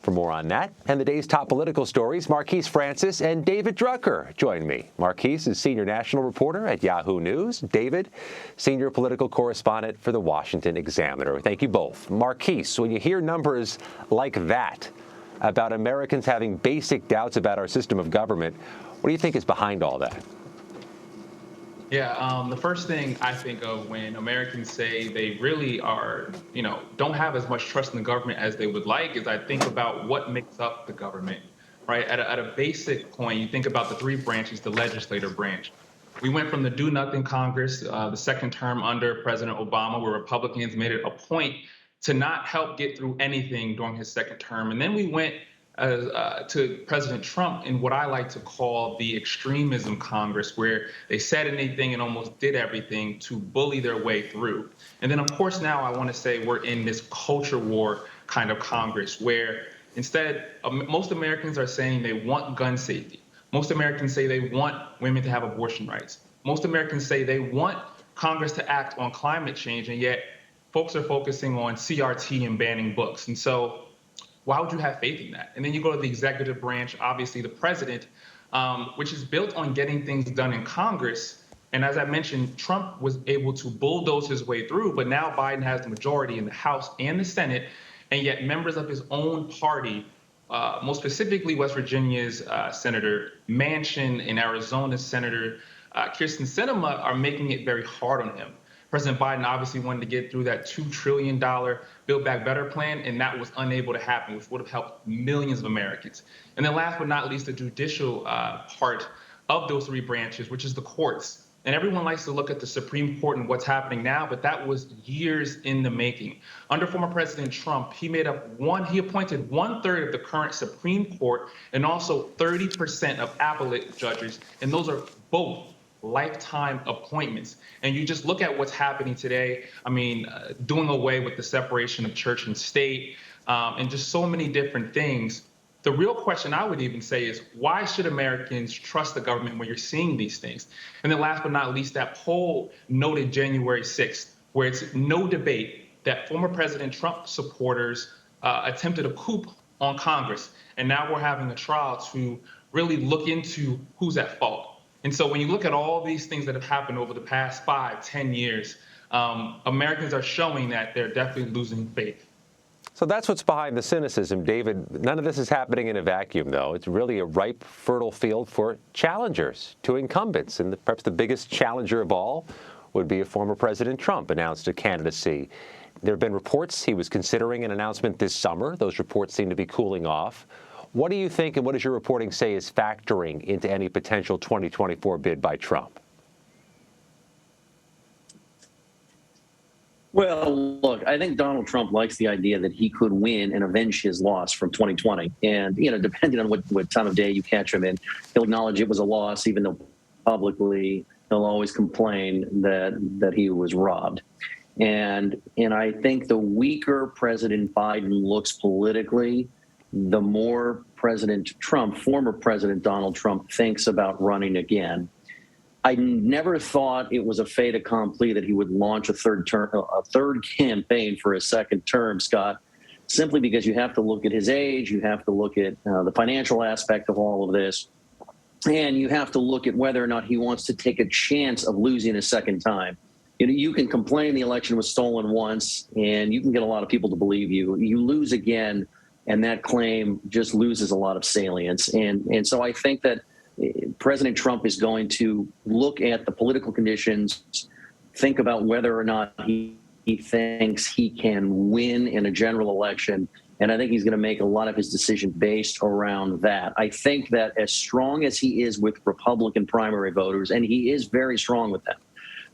For more on that and the day's top political stories, Marquise Francis and David Drucker join me. Marquise is senior national reporter at Yahoo News. David, senior political correspondent for the Washington Examiner. Thank you both. Marquise, when you hear numbers like that about Americans having basic doubts about our system of government, what do you think is behind all that? Yeah, the first thing I think of when Americans say they really are, don't have as much trust in the government as they would like is I think about what makes up the government, right? At a basic point, you think about the three branches, the legislative branch. We went from the do-nothing Congress, the second term under President Obama, where Republicans made it a point to not help get through anything during his second term. And then we went to President Trump in what I like to call the extremism Congress, where they said anything and almost did everything to bully their way through. And then, of course, now I want to say we're in this culture war kind of Congress, where instead, most Americans are saying they want gun safety. Most Americans say they want women to have abortion rights. Most Americans say they want Congress to act on climate change, and yet folks are focusing on CRT and banning books. And so why would you have faith in that? And then you go to the executive branch, obviously the president, which is built on getting things done in Congress. And as I mentioned, Trump was able to bulldoze his way through, but now Biden has the majority in the House and the Senate, and yet members of his own party, most specifically West Virginia's Senator Manchin and Arizona's Senator Kirsten Sinema, are making it very hard on him. President Biden obviously wanted to get through that $2 trillion Build Back Better plan, and that was unable to happen, which would have helped millions of Americans. And then last but not least, the judicial part of those three branches, which is the courts. And everyone likes to look at the Supreme Court and what's happening now, but that was years in the making. Under former President Trump, he appointed 1/3 of the current Supreme Court and also 30% of appellate judges, and those are both lifetime appointments. And you just look at what's happening today. I mean, doing away with the separation of church and state, and just so many different things. The real question I would even say is, why should Americans trust the government when you're seeing these things? And then last but not least, that poll noted January 6th, where it's no debate that former President Trump supporters attempted a coup on Congress. And now we're having a trial to really look into who's at fault. And so when you look at all these things that have happened over the past 5-10 years, Americans are showing that they're definitely losing faith. So that's what's behind the cynicism, David. None of this is happening in a vacuum, though. It's really a ripe, fertile field for challengers to incumbents. And perhaps the biggest challenger of all would be if former President Trump announced a candidacy. There have been reports he was considering an announcement this summer. Those reports seem to be cooling off. What do you think, and what does your reporting say is factoring into any potential 2024 bid by Trump? Well, look, I think Donald Trump likes the idea that he could win and avenge his loss from 2020. And, depending on what time of day you catch him in, he'll acknowledge it was a loss, even though publicly he'll always complain that he was robbed. And I think the weaker President Biden looks politically, the more former President Donald Trump, thinks about running again. I never thought it was a fait accompli that he would launch a third campaign for a second term, Scott, simply because you have to look at his age, you have to look at the financial aspect of all of this, and you have to look at whether or not he wants to take a chance of losing a second time. You can complain the election was stolen once, and you can get a lot of people to believe you. You lose again, and that claim just loses a lot of salience. And so I think that President Trump is going to look at the political conditions, think about whether or not he thinks he can win in a general election. And I think he's going to make a lot of his decision based around that. I think that as strong as he is with Republican primary voters, and he is very strong with them,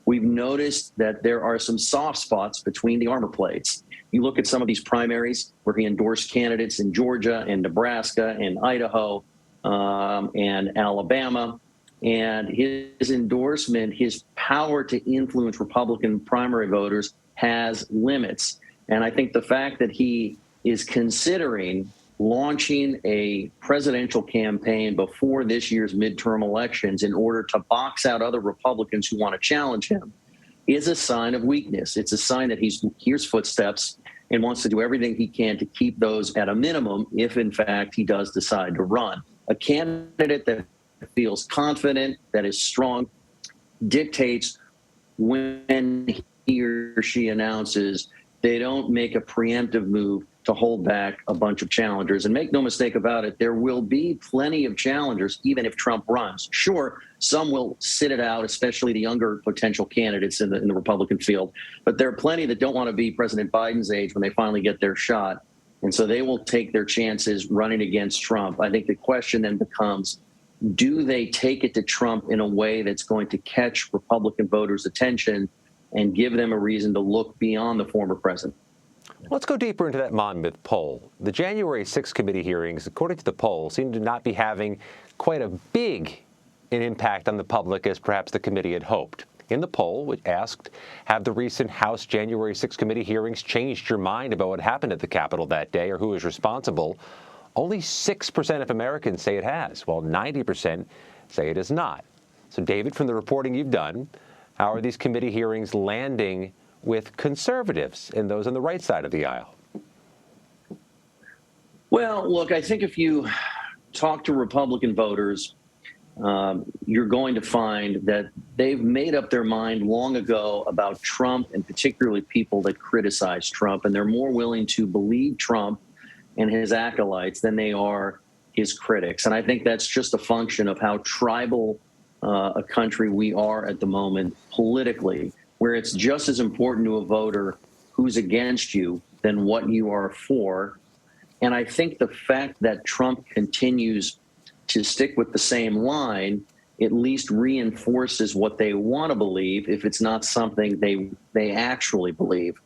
we've noticed that there are some soft spots between the armor plates. You look at some of these primaries where he endorsed candidates in Georgia and Nebraska and Idaho and Alabama, and his endorsement, his power to influence Republican primary voters has limits. And I think the fact that he is considering launching a presidential campaign before this year's midterm elections in order to box out other Republicans who want to challenge him is a sign of weakness. It's a sign that he hears footsteps and wants to do everything he can to keep those at a minimum if, in fact, he does decide to run. A candidate that feels confident, that is strong, dictates when he or she announces. They don't make a preemptive move to hold back a bunch of challengers. And make no mistake about it, there will be plenty of challengers, even if Trump runs. Sure, some will sit it out, especially the younger potential candidates in the Republican field. But there are plenty that don't want to be President Biden's age when they finally get their shot. And so they will take their chances running against Trump. I think the question then becomes, do they take it to Trump in a way that's going to catch Republican voters' attention and give them a reason to look beyond the former president? Let's go deeper into that Monmouth poll. The January 6th committee hearings, according to the poll, seem to not be having quite a big an impact on the public as perhaps the committee had hoped. In the poll, which asked, have the recent House January 6th committee hearings changed your mind about what happened at the Capitol that day or who is responsible? Only 6% of Americans say it has, while 90% say it has not. So, David, from the reporting you've done, how are these committee hearings landing with conservatives and those on the right side of the aisle? Well, look, I think if you talk to Republican voters, you're going to find that they've made up their mind long ago about Trump, and particularly people that criticize Trump, and they're more willing to believe Trump and his acolytes than they are his critics. And I think that's just a function of how tribal a country we are at the moment politically, where it's just as important to a voter who's against you than what you are for. And I think the fact that Trump continues to stick with the same line at least reinforces what they want to believe, if it's not something they actually believe.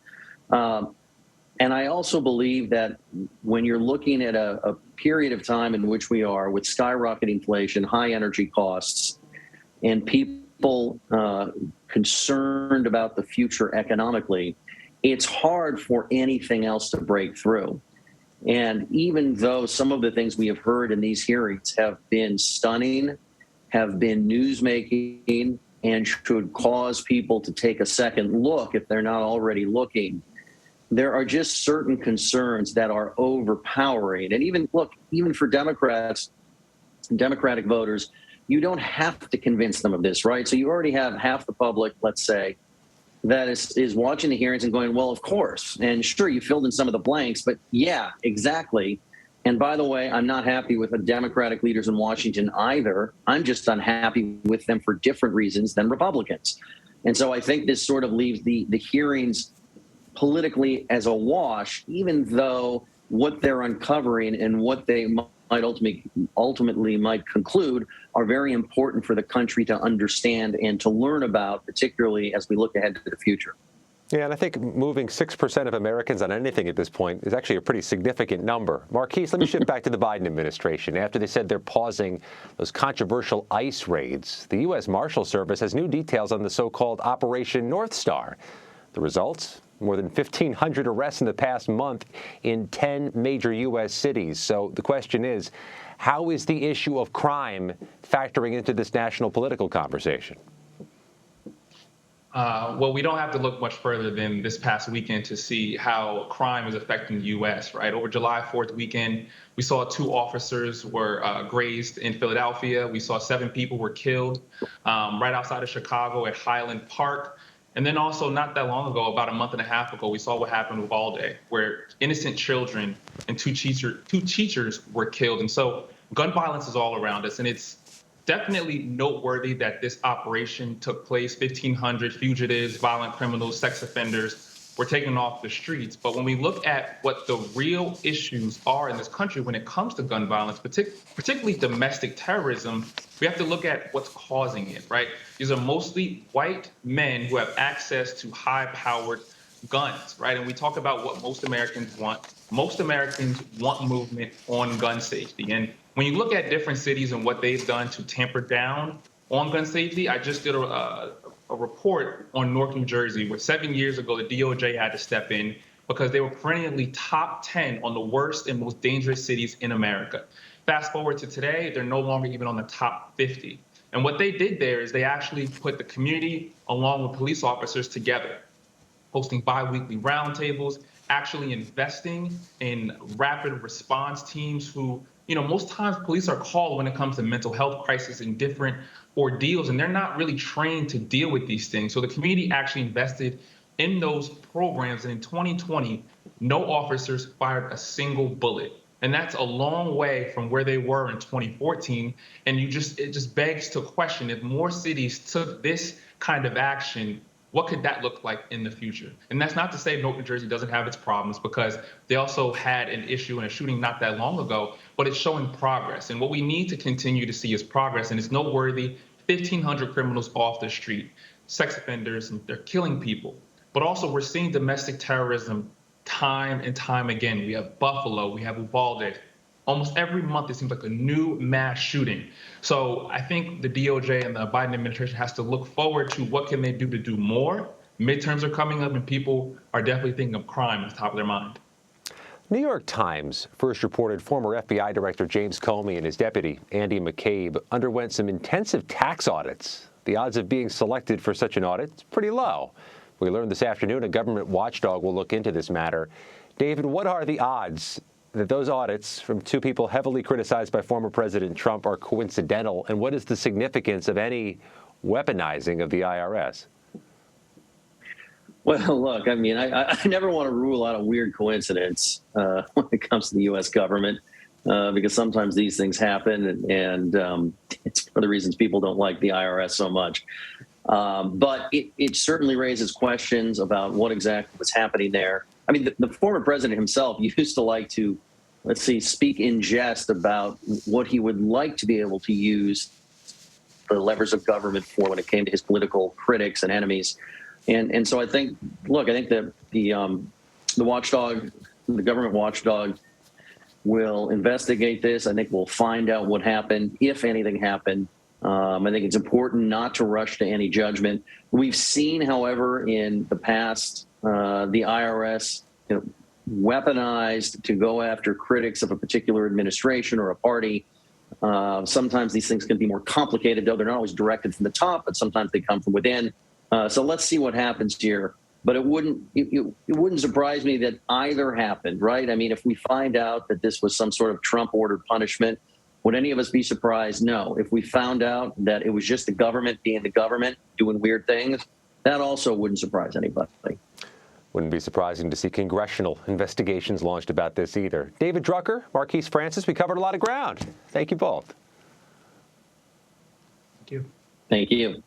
And I also believe that when you're looking at a period of time in which we are with skyrocketing inflation, high energy costs, and people concerned about the future economically, it's hard for anything else to break through. And even though some of the things we have heard in these hearings have been stunning, have been newsmaking, and should cause people to take a second look if they're not already looking, there are just certain concerns that are overpowering. And even for Democrats, Democratic voters, you don't have to convince them of this, right? So you already have half the public, let's say, that is watching the hearings and going, well, of course. And sure, you filled in some of the blanks, but yeah, exactly. And by the way, I'm not happy with the Democratic leaders in Washington either. I'm just unhappy with them for different reasons than Republicans. And so I think this sort of leaves the hearings politically as a wash, even though what they're uncovering and what they might ultimately might conclude are very important for the country to understand and to learn about, particularly as we look ahead to the future. Yeah, and I think moving 6% of Americans on anything at this point is actually a pretty significant number. Marquise, let me shift back to the Biden administration. After they said they're pausing those controversial ICE raids, the U.S. Marshal Service has new details on the so-called Operation North Star. The results? More than 1,500 arrests in the past month in 10 major U.S. cities. So the question is, how is the issue of crime factoring into this national political conversation? Well, we don't have to look much further than this past weekend to see how crime is affecting the U.S., right? Over July 4th weekend, we saw 2 officers were grazed in Philadelphia. We saw 7 people were killed right outside of Chicago at Highland Park. And then also not that long ago, about a month and a half ago, we saw what happened with Uvalde, where innocent children and two teachers were killed. And so gun violence is all around us. And it's definitely noteworthy that this operation took place. 1,500 fugitives, violent criminals, sex offenders were taken off the streets. But when we look at what the real issues are in this country when it comes to gun violence, particularly domestic terrorism, we have to look at what's causing it, right? These are mostly white men who have access to high-powered guns, right? And we talk about what most Americans want. Most Americans want movement on gun safety. And when you look at different cities and what they've done to tamper down on gun safety, I just did a report on Newark, New Jersey, where 7 years ago, the DOJ had to step in because they were perennially top 10 on the worst and most dangerous cities in America. Fast forward to today, they're no longer even on the top 50. And what they did there is they actually put the community along with police officers together, hosting bi-weekly roundtables, actually investing in rapid response teams who, most times police are called when it comes to mental health crisis and different ordeals, and they're not really trained to deal with these things. So the community actually invested in those programs, and in 2020, no officers fired a single bullet. And that's a long way from where they were in 2014. And it just begs to question, if more cities took this kind of action, what could that look like in the future? And that's not to say New Jersey doesn't have its problems, because they also had an issue and a shooting not that long ago, but it's showing progress. And what we need to continue to see is progress. And it's noteworthy, 1,500 criminals off the street, sex offenders, and they're killing people. But also we're seeing domestic terrorism time and time again. We have Buffalo, we have Uvalde. Almost every month, it seems like a new mass shooting. So I think the DOJ and the Biden administration has to look forward to what can they do to do more. Midterms are coming up, and people are definitely thinking of crime at the top of their mind. New York Times first reported former FBI Director James Comey and his deputy, Andy McCabe, underwent some intensive tax audits. The odds of being selected for such an audit is pretty low. We learned this afternoon a government watchdog will look into this matter. David, what are the odds that those audits from two people heavily criticized by former President Trump are coincidental, and what is the significance of any weaponizing of the IRS? Well, look, I mean, I never want to rule out a weird coincidence when it comes to the U.S. government, because sometimes these things happen, and it's one of the reasons people don't like the IRS so much. But it certainly raises questions about what exactly was happening there. I mean, the former president himself used to like to, speak in jest about what he would like to be able to use the levers of government for when it came to his political critics and enemies. And so I think that the watchdog, the government watchdog, will investigate this. I think we'll find out what happened, if anything happened. I think it's important not to rush to any judgment. We've seen, however, in the past, the IRS weaponized to go after critics of a particular administration or a party. Sometimes these things can be more complicated, though. They're not always directed from the top, but sometimes they come from within. So let's see what happens here. But it wouldn't surprise me that either happened, right? I mean, if we find out that this was some sort of Trump-ordered punishment, would any of us be surprised? No. If we found out that it was just the government being the government, doing weird things, that also wouldn't surprise anybody. Wouldn't be surprising to see congressional investigations launched about this either. David Drucker, Marquise Francis, we covered a lot of ground. Thank you both. Thank you. Thank you.